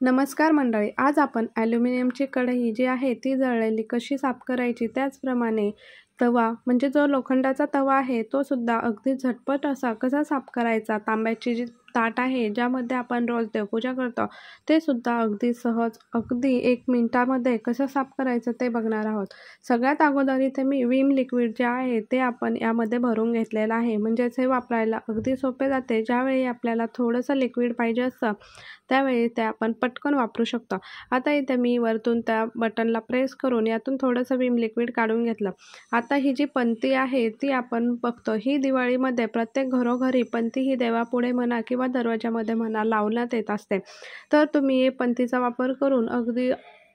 नमस्कार मंडळी, आज आपण ॲल्युमिनियमची कढई जी आहे ती जळलेली कशी साफ करायची, त्याचप्रमाणे तवा म्हणजे जो लोखंडाचा तवा आहे तो सुद्धा अगदी झटपट असा कसा साफ करायचा. तांब्याची जी ताट आहे ज्यामध्ये आपण रोज देवपूजा करतो ते सुद्धा अगदी सहज अगदी 1 मिनिटामध्ये कसं साफ करायचं ते बघणार आहोत. सगळ्यात अगोदर इथे मी विम लिक्विड जे आहे ते आपण यामध्ये भरून घेतलेलं आहे, म्हणजेच हे वापरायला अगदी सोपे जाते. ज्यावेळी आपल्याला थोडंसं लिक्विड पाहिजे असतं त्यावेळी ते आपण पटकन वापरू शकतो. आता इथे मी वरतून त्या बटनला प्रेस करून यातून थोडंसं विम लिक्विड काढून घेतलं. आता ही जी पणती आहे ती आपण बघतो, ही दिवाळीमध्ये प्रत्येक घरोघरी पणती ही देवापुढे म्हणा किंवा दरवाजामध्ये म्हणा लावण्यात येत असते. तर तुम्ही हे पणतीचा वापर करून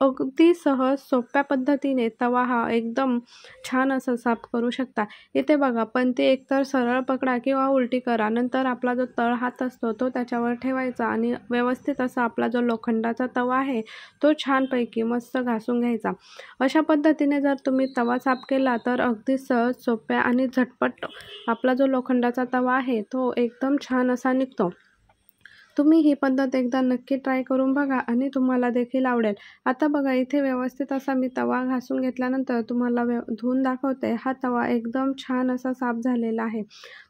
अगदी सहज सोप्या पद्धतीने तवा हा एकदम छान असा साफ करू शकता. इथे बघा, पणती एकतर सरळ पकडा किंवा उलटी करा. नंतर आपला जो तळहात असतो तो त्याच्यावर ठेवायचा आणि व्यवस्थित असा आपला जो लोखंडाचा तवा आहे तो छानपैकी मस्त घासून घ्यायचा. अशा पद्धतीने जर तुम्ही तवा साफ केला तर अगदी सहज, सोप्या आणि झटपट आपला जो लोखंडाचा तवा आहे तो एकदम छान असा निघतो. तुम्ही ही पद्धत एकदा नक्की ट्राय करून बघा आणि तुम्हाला देखील आवडेल. आता बघा, इथे व्यवस्थित असा मी तवा घासून घेतल्यानंतर तुम्हाला धुवून दाखवते. हा तवा एकदम छान असा साफ झालेला आहे.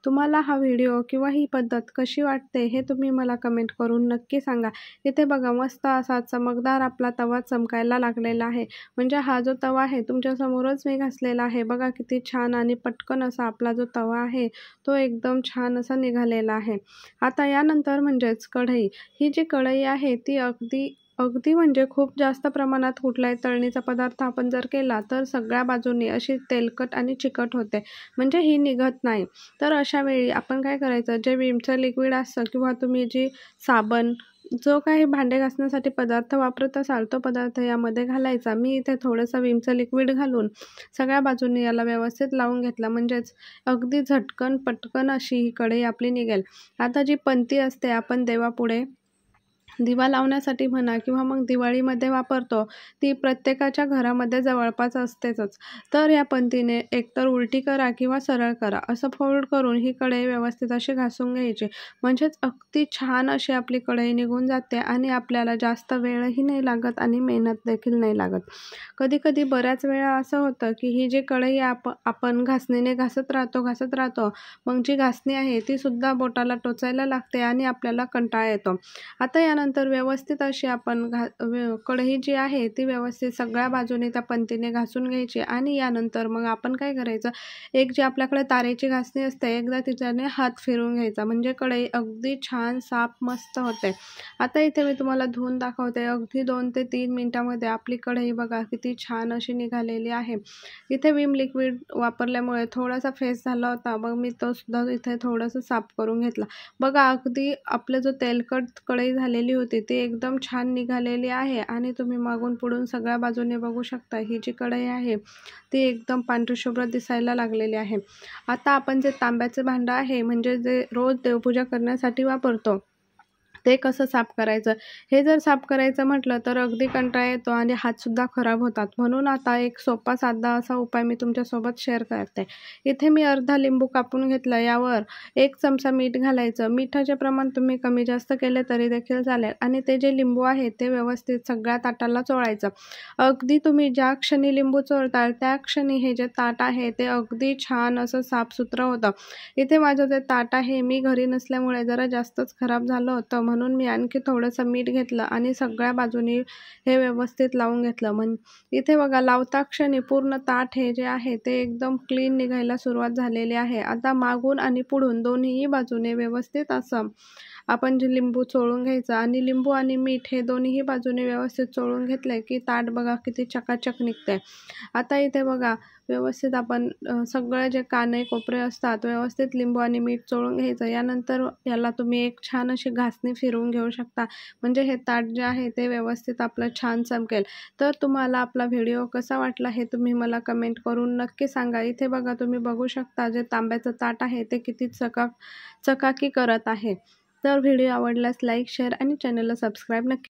तुम्हाला हा व्हिडिओ किंवा ही पद्धत कशी वाटते हे तुम्ही मला कमेंट करून नक्की सांगा. इथे बघा, मस्त असा चमकदार आपला तवा चमकायला लागलेला आहे. म्हणजे हा जो तवा आहे तुमच्यासमोरच मी घासलेला आहे. बघा किती छान आणि पटकन असा आपला जो तवा आहे तो एकदम छान असा निघालेला आहे. आता यानंतर म्हणजेच कढई, ही जी कढई आहे ती अगदी म्हणजे खूप जास्त प्रमाणात कुठलाही तळणीचा पदार्थ आपण जर केला तर सगळ्या बाजूंनी अशी तेलकट आणि चिकट होते, म्हणजे ही निघत नाही. तर अशा वेळी आपण काय करायचं, जे विमचं लिक्विड असतं किंवा तुम्ही जी साबण जो काही भांडे घासण्यासाठी पदार्थ वापरत असाल तो पदार्थ यामध्ये घालायचा. मी इथे थोडंसं विमचं लिक्विड घालून सगळ्या बाजूंनी याला व्यवस्थित लावून घेतलं, म्हणजेच अगदी झटकन पटकन अशी ही कढई आपली निघेल. आता जी पणती असते आपण देवापुढे दिवा लावण्यासाठी म्हणा किंवा मग दिवाळीमध्ये वापरतो, ती प्रत्येकाच्या घरामध्ये जवळपास असतेच. तर या पणतीने एकतर उलटी करा किंवा सरळ करा, असं फोल्ड करून ही कढई व्यवस्थित अशी घासून घ्यायची, म्हणजेच अगदी छान अशी आपली कढई निघून जाते आणि आपल्याला जास्त वेळही नाही लागत आणि मेहनत देखील नाही लागत. कधीकधी बऱ्याच वेळा असं होतं की ही जी कढई आपण घासणीने घासत राहतो, मग जी घासणी आहे ती सुद्धा बोटाला टोचायला लागते आणि आपल्याला कंटाळा येतो. आता यानंतर व्यवस्थित अशी आपण कढई जी आहे ती व्यवस्थित सगळ्या बाजूने त्या पणतीने घासून घ्यायची आणि यानंतर मग आपण काय करायचं, एक जी आपल्याकडे तारेची घासणी असते एकदा तिच्याने हात फिरवून घ्यायचा, म्हणजे कढई अगदी छान साफ मस्त होते. आता इथे मी तुम्हाला धुवून दाखवते. अगदी 2 ते 3 मिनिटामध्ये आपली कढई बघा किती छान अशी निघालेली आहे. इथे विम लिक्विड वापरल्यामुळे थोडासा फेस झाला होता, मग मी तो सुद्धा इथे थोडंसं साफ करून घेतला. बघा, अगदी आपलं जो तेलकट कढई झालेली होती ती एकदम छान निघालेली आहे आणि तुम्ही मागून पुढून सगळ्या बाजूने बघू शकता ही जी कढई आहे ती एकदम पांढरीशुभ्र दिसायला लागलेली आहे. आता आपण जे तांब्याचे भांडं आहे म्हणजे जे रोज देवपूजा करण्यासाठी वापरतो ते कसं साफ करायचं, हे जर साफ करायचं म्हटलं तर अगदी कंटाळा येतो आणि हातसुद्धा खराब होतात. म्हणून आता एक सोपा साधा असा उपाय मी तुमच्यासोबत शेअर करते. इथे मी अर्धा लिंबू कापून घेतलं, यावर 1 चमचा मीठ घालायचं. मिठाचे प्रमाण तुम्ही कमी जास्त केले तरी देखील चालेल आणि ते जे लिंबू आहे ते व्यवस्थित सगळ्या ताटाला चोळायचं. अगदी तुम्ही ज्या क्षणी लिंबू चोळताल त्या क्षणी हे जे ताट आहे ते अगदी छान असं साफसुथरं होतं. इथे माझं जे ताट आहे मी घरी नसल्यामुळे जरा जास्तच खराब झालं होतं, म्हणून मी आणखी थोडंसं मीठ घेतलं आणि सगळ्या बाजूनी हे व्यवस्थित लावून घेतलं. इथे बघा, लावता क्षणी पूर्ण ताट हे जे आहे ते एकदम क्लीन निघायला सुरुवात झालेली आहे. आता मागून आणि पुढून दोन्हीही बाजूने व्यवस्थित असं आपण जे लिंबू चोळून घ्यायचं आणि लिंबू आणि मीठ हे दोन्हीही बाजूने व्यवस्थित चोळून घेतले की ताट बघा किती चकाचक निघते. आता इथे बघा, व्यवस्थित आपण सगळे जे काने कोपरे असतात व्यवस्थित लिंबू आणि मीठ चोळून घ्यायचं. यानंतर याला तुम्ही एक छान अशी घासणी फिरवून घेऊ शकता, म्हणजे हे ताट जे आहे ते व्यवस्थित आपलं छान चमकेल. तर तुम्हाला आपला व्हिडिओ कसा वाटला हे तुम्ही मला कमेंट करून नक्की सांगा. इथे बघा, तुम्ही बघू शकता जे तांब्याचं ताट आहे ते किती चकाकी करत आहे. तर व्हिडिओ आवडल्यास लाईक, शेअर आणि चॅनलला सबस्क्राईब नक्की